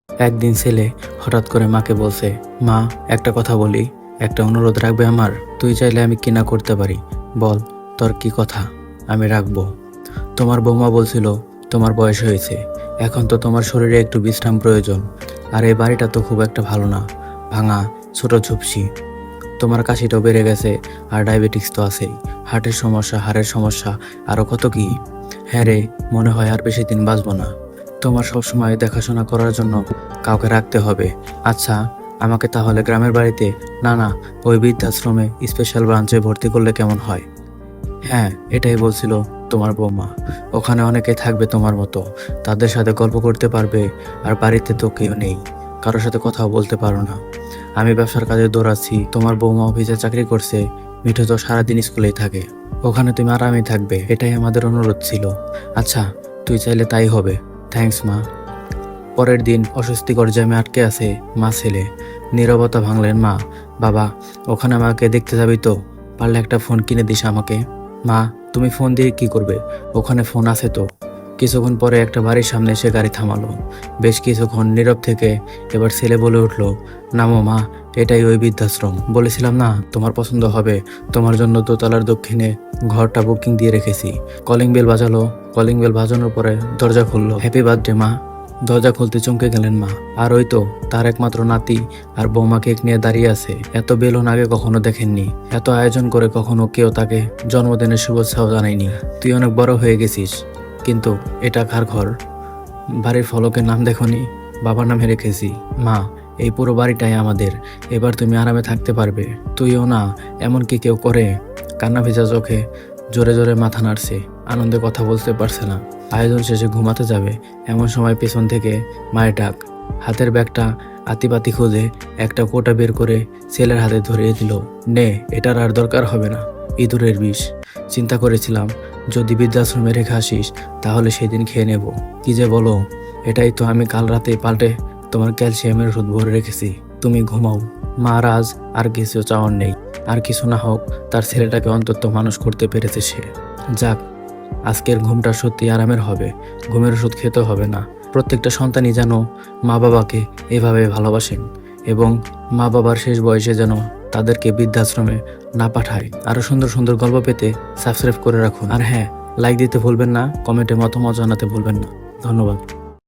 একদিন ছেলে হঠাৎ করে মাকে বলছে, মা একটা কথা বলি, একটা অনুরোধ রাখবে আমার? তুই চাইলে আমি কি না করতে পারি, বল তোর কি কথা, আমি রাখবো। তোমার বৌমা বলছিল তোমার বয়স হয়েছে, এখন তো তোমার শরীরে একটু বিশ্রাম প্রয়োজন। আর এই বাড়িটা তো খুব একটা ভালো না, ভাঙা, ছোট ঝুপসি। তোমার কাশিটাও বেড়ে গেছে, আর ডায়াবেটিক্স তো আছেই, হার্টের সমস্যা, হাড়ের সমস্যা, আরো কত কি। হ্যাঁ রে, মনে হয় আর বেশি দিন বাঁচবো না। তোমার সবসময় দেখাশোনা করার জন্য কাউকে রাখতে হবে। আচ্ছা, আমাকে তাহলে গ্রামের বাড়িতে, না না, ওই বৃদ্ধাশ্রমে স্পেশাল ব্রাঞ্চে ভর্তি করলে কেমন হয়? হ্যাঁ, এটাই বলছিল তোমার বৌমা। ওখানে অনেকে থাকবে তোমার মতো, তাদের সাথে গল্প করতে পারবে। আর বাড়িতে তো কেউ নেই, কারোর সাথে কথাও বলতে পারো না। আমি ব্যবসার কাজে দৌড়াচ্ছি, তোমার বৌমা অফিসে চাকরি করছে, মিঠু তো সারাদিন স্কুলেই থাকে। ওখানে তুমি আরামে থাকবে, এটাই আমাদের অনুরোধ ছিল। আচ্ছা, তুই চাইলে তাই হবে। থ্যাঙ্কস মা। পরের দিন অস্বস্তিকর জ্যামে আটকে আছে মা ছেলে। নীরবতা ভাঙলেন মা। বাবা, ওখানে আমাকে দেখতে যাবি তো? পারলে একটা ফোন কিনে দিস আমাকে। মা, তুমি ফোন দিয়ে কি করবে? ওখানে ফোন আছে তো। কিছুক্ষণ পরে একটা বাড়ির সামনে এসে গাড়ি থামালো। বেশ কিছুক্ষণ নীরব থেকে এবার ছেলে বলে উঠল, নামো মা, এটাই ওই বৃদ্ধাশ্রম। বলেছিলাম না তোমার পছন্দ হবে, তোমার জন্য দোতলার দক্ষিণে ঘরটা বুকিং দিয়ে রেখেছি। কলিং বেল বাজালো। কলিং বেল বাজানোর পরে দরজা খুললো। হ্যাপি বার্থডে মা। দরজা খুলতে চমকে গেলেন মা। আর ওই তো তার একমাত্র নাতি আর বৌমা কেক নিয়ে দাঁড়িয়ে আছে। এত বেলুন আগে কখনো দেখেননি, এত আয়োজন করে কখনো কেউ তাকে জন্মদিনের শুভেচ্ছাও জানায়নি। তুই অনেক বড় হয়ে গেছিস, কিন্তু এটা কার ঘর? বাড়ির ফলকের নাম দেখনি? বাবার নামে রেখেছি। মা, এই পুরো বাড়িটাই আমাদের, এবার তুমি আরামে থাকতে পারবে। তুইও না, এমনকি কেউ করে। কান্না ভেজা চোখে জোরে জোরে মাথা নাড়ছে, আনন্দে কথা বলতে পারছে না। আয়োজন শেষে ঘুমাতে যাবে এমন সময় পেছন থেকে মায়ের ডাক। হাতের ব্যাগটা আতিপাতি খুঁজে একটা কোটা বের করে ছেলের হাতে ধরিয়ে দিল। নে, এটার আর দরকার হবে না, ইঁদুরের বিষ। চিন্তা করেছিলাম যদি বৃদ্ধাশ্রমে রেখে আসিস তাহলে সেদিন খেয়ে নেব। কি যে বলো, এটাই তো আমি কাল রাতে পাল্টে তোমার ক্যালসিয়ামের ওষুধ ভরে রেখেছি। তুমি ঘুমাও। মা রাজ আর কিছু চাওয়ার নেই, আর কিছু না হোক তার ছেলেটাকে অন্তত মানুষ করতে পেরেছে সে। যাক, আজকের ঘুমটা সত্যি আরামের হবে। ঘুমের ওষুধ খেতে হবে না। প্রত্যেকটা সন্তানই যেন মা বাবাকে এভাবে ভালোবাসেন, এবং মা বাবার শেষ বয়সে যেন তাদেরকে বৃদ্ধাশ্রমে না পাঠায়। আরো সুন্দর সুন্দর গল্প পেতে সাবস্ক্রাইব করে রাখুন। আর হ্যাঁ, লাইক দিতে ভুলবেন না, কমেন্টে মতামত জানাতে ভুলবেন না। ধন্যবাদ।